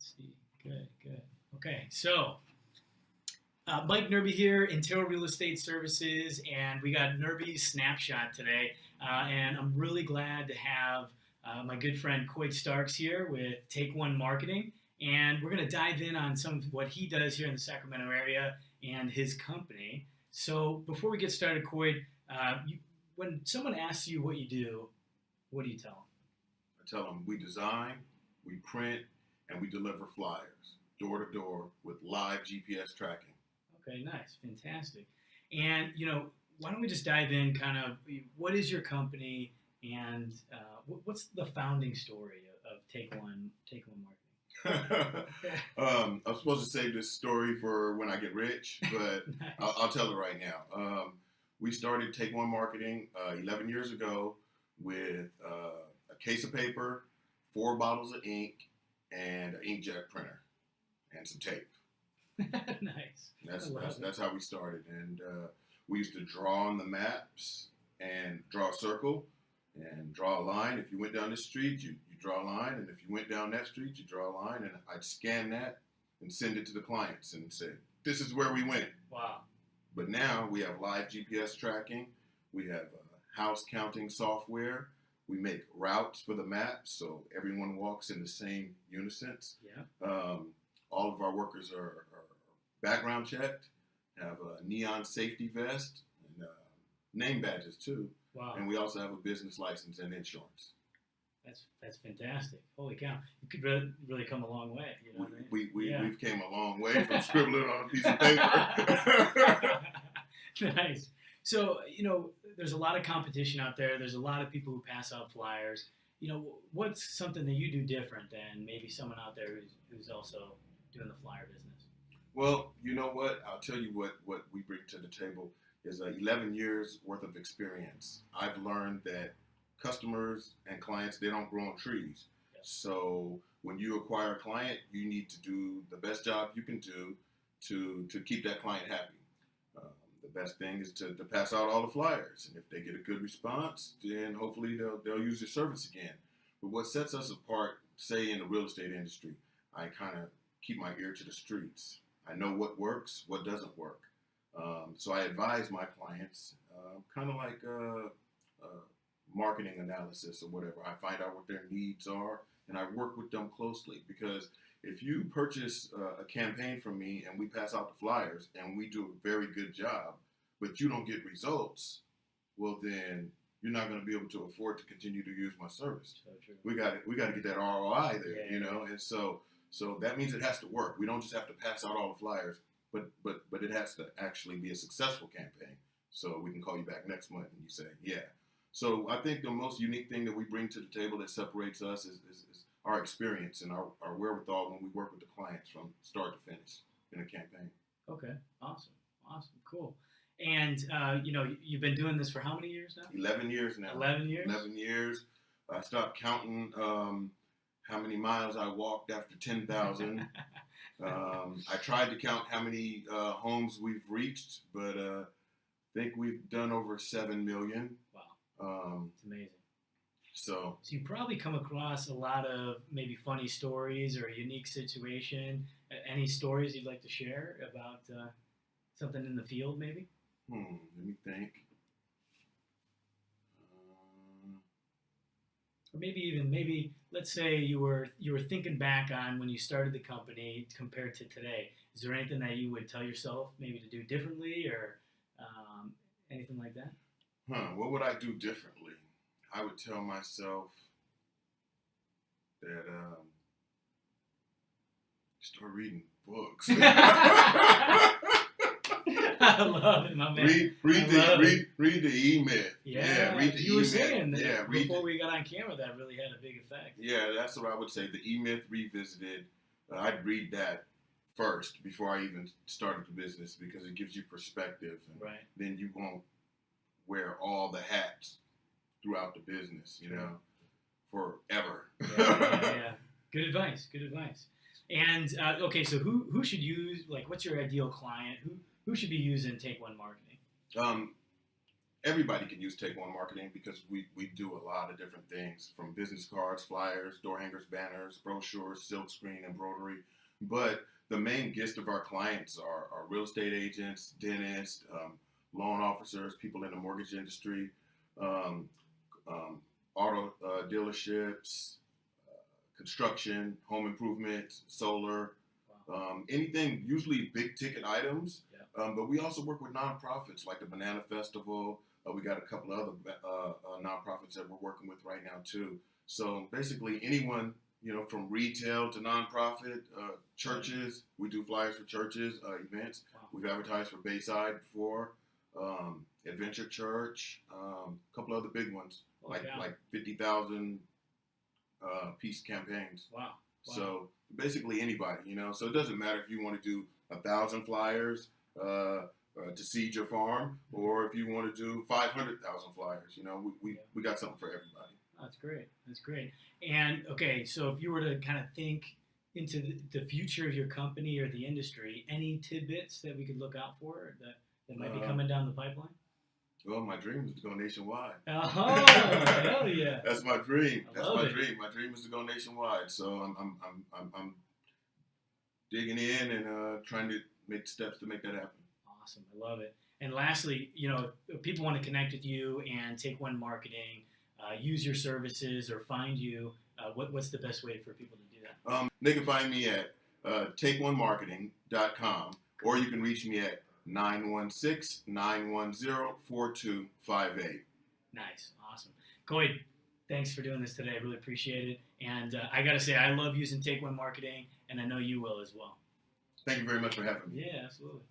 Let's see. Good, good. Okay, so Mike Nerby here, Intero Real Estate Services, and we got Nerby's Snapshot today. And I'm really glad to have my good friend Coit Starks here with Take One Marketing. And we're going to dive in on some of what he does here in the Sacramento area and his company. So before we get started, Coit, when someone asks you what you do, what do you tell them? I tell them we design, we print, and we deliver flyers door to door with live GPS tracking. Okay, nice, fantastic. And why don't we just dive in? Kind of, what is your company, and what's the founding story of Take One Marketing? I'm supposed to save this story for when I get rich, but Nice. I'll tell it right now. We started Take One Marketing 11 years ago with a case of paper, 4 bottles of ink, and an inkjet printer, and some tape. Nice. That's how we started, and we used to draw on the maps and draw a circle and draw a line. If you went down this street, you draw a line, and if you went down that street, you draw a line, and I'd scan that and send it to the clients and say, this is where we went. Wow. But now we have live GPS tracking. We have house counting software. We make routes for the maps so everyone walks in the same unison. Yeah. All of our workers are background checked, have a neon safety vest, and name badges too. Wow. And we also have a business license and insurance. That's fantastic. Holy cow. You could really come a long way. You know what I mean? We've came a long way from scribbling on a piece of paper. Nice. So, there's a lot of competition out there. There's a lot of people who pass out flyers. What's something that you do different than maybe someone out there who's also doing the flyer business? Well, you know what? I'll tell you what we bring to the table is 11 years worth of experience. I've learned that customers and clients, they don't grow on trees. Yep. So when you acquire a client, you need to do the best job you can do to keep that client happy. The best thing is to pass out all the flyers, and if they get a good response, then hopefully they'll use your service again. But what sets us apart, say in the real estate industry, I kind of keep my ear to the streets. I know what works, what doesn't work. So I advise my clients, kind of like marketing analysis or whatever. I find out what their needs are, and I work with them closely, because if you purchase a campaign from me and we pass out the flyers and we do a very good job, but you don't get results, well then you're not going to be able to afford to continue to use my service. So true. We got to get that ROI there, Yeah. And so that means it has to work. We don't just have to pass out all the flyers, but it has to actually be a successful campaign. So we can call you back next month and you say, yeah. So I think the most unique thing that we bring to the table that separates us is our experience and our wherewithal when we work with the clients from start to finish in a campaign. Okay, awesome, cool. And you've been doing this for how many years now? 11 years now. 11 years? 11 years. I stopped counting how many miles I walked after 10,000. I tried to count how many homes we've reached, but I think we've done over 7 million. Wow, it's amazing. So you probably come across a lot of maybe funny stories or a unique situation. Any stories you'd like to share about something in the field, maybe? Let me think. Or maybe let's say you were thinking back on when you started the company compared to today. Is there anything that you would tell yourself maybe to do differently, or anything like that? What would I do differently? I would tell myself that start reading books. I love it, my man. Read the E-Myth. Yeah, read the you were E-Myth. saying that Yeah, before we got on camera, that really had a big effect. Yeah, that's what I would say. The E-Myth Revisited. I'd read that first before I even started the business, because it gives you perspective, and Right. then you won't wear all the hats throughout the business, forever. Yeah. Good advice. And okay, so who should use, like, what's your ideal client? Who should be using Take One Marketing? everybody can use Take One Marketing because we do a lot of different things, from business cards, flyers, door hangers, banners, brochures, silk screen, embroidery. But the main gist of our clients are real estate agents, dentists, loan officers, people in the mortgage industry, um, auto dealerships, construction, home improvement, solar, anything, usually big ticket items. Yeah. But we also work with nonprofits like the Banana Festival. We got a couple of other nonprofits that we're working with right now too. So basically anyone, from retail to nonprofit, churches. We do flyers for churches, events. Wow. We've advertised for Bayside before, Adventure Church, a couple other big ones, like 50,000 piece campaigns. Wow. So basically anybody, So it doesn't matter if you want to do 1,000 flyers to seed your farm, or if you want to do 500,000 flyers. We got something for everybody. That's great. That's great. And okay, so if you were to kind of think into the future of your company or the industry, any tidbits that we could look out for that might be coming down the pipeline? Well, my dream is to go nationwide. Oh, hell yeah! That's my dream. That's my dream. My dream is to go nationwide. So I'm digging in and trying to make steps to make that happen. Awesome, I love it. And lastly, if people want to connect with you and Take One Marketing, use your services or find you, what's the best way for people to do that? They can find me at takeonemarketing.com, or you can reach me at 916-910-4258. Nice. Awesome. Coy, thanks for doing this today. I really appreciate it. And I got to say, I love using Take One Marketing, and I know you will as well. Thank you very much for having me. Yeah, absolutely.